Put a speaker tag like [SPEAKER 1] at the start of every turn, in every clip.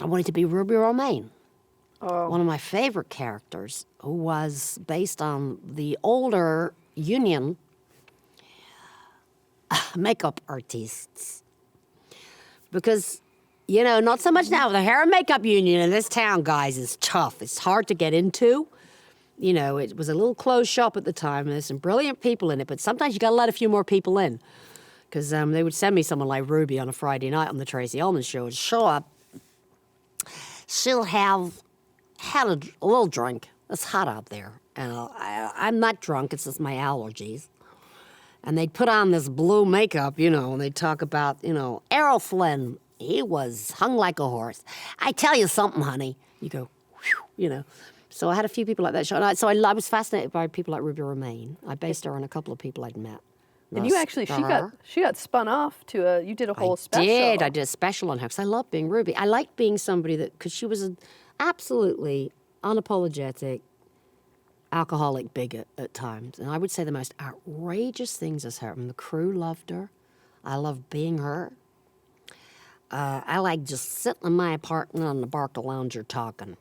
[SPEAKER 1] I wanted to be Ruby Romaine,
[SPEAKER 2] Oh.
[SPEAKER 1] one of my favorite characters, who was based on the older Union makeup artists. Because, not so much now. The hair and makeup union in this town, guys, is tough. It's hard to get into. It was a little closed shop at the time. And there's some brilliant people in it, but sometimes you got to let a few more people in. Because they would send me someone like Ruby on a Friday night on the Tracey Ullman show and show up. She'll have had a little drink. It's hot out there. And I'm not drunk. It's just my allergies. And they'd put on this blue makeup, and they'd talk about, Errol Flynn. He was hung like a horse. I tell you something, honey. You go, whew, So I had a few people like that. So I was fascinated by people like Ruby Romaine. I based her on a couple of people I'd met.
[SPEAKER 2] And you actually, she got spun off to you did a whole special.
[SPEAKER 1] I did a special on her because I love being Ruby. I liked being somebody because she was an absolutely unapologetic alcoholic bigot at times. And I would say the most outrageous things as her. And the crew loved her. I loved being her. I like just sitting in my apartment on the Barca Lounger talking.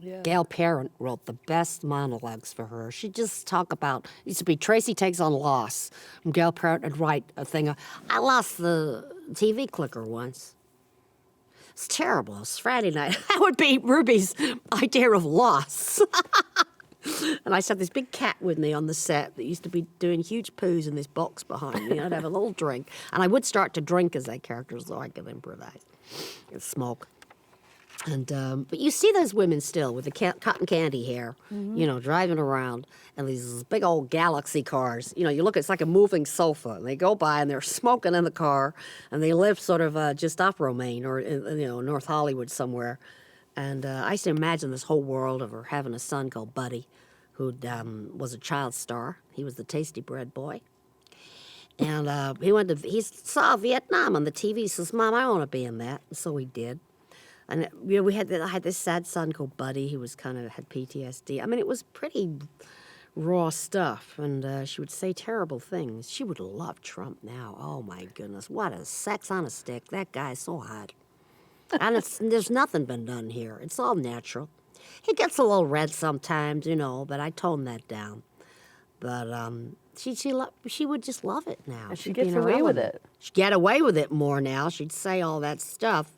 [SPEAKER 2] Yeah.
[SPEAKER 1] Gail Parent wrote the best monologues for her. She'd just talk about, it used to be Tracy Takes on Loss. And Gail Parent would write a thing. I lost the TV clicker once. It's terrible. It was Friday night. That would be Ruby's idea of loss. And I had this big cat with me on the set that used to be doing huge poos in this box behind me. I'd have a little drink. And I would start to drink as that character so I could improvise and smoke. And but you see those women still with the cotton candy hair, driving around, and these big old Galaxy cars. You look, it's like a moving sofa. And they go by, and they're smoking in the car, and they live sort of just off Romaine or, North Hollywood somewhere. And I used to imagine this whole world of her having a son called Buddy, who was a child star. He was the Tasty Bread boy. And he saw Vietnam on the TV. He says, Mom, I want to be in that. And so he did. And I had this sad son called Buddy. He was had PTSD. I mean, it was pretty raw stuff. And she would say terrible things. She would love Trump now. Oh my goodness, what a sex on a stick! That guy's so hot. And there's nothing been done here. It's all natural. He gets a little red sometimes, but I toned that down. But she would just love it now.
[SPEAKER 2] And she gets away with it.
[SPEAKER 1] She'd get away with it more now. She'd say all that stuff.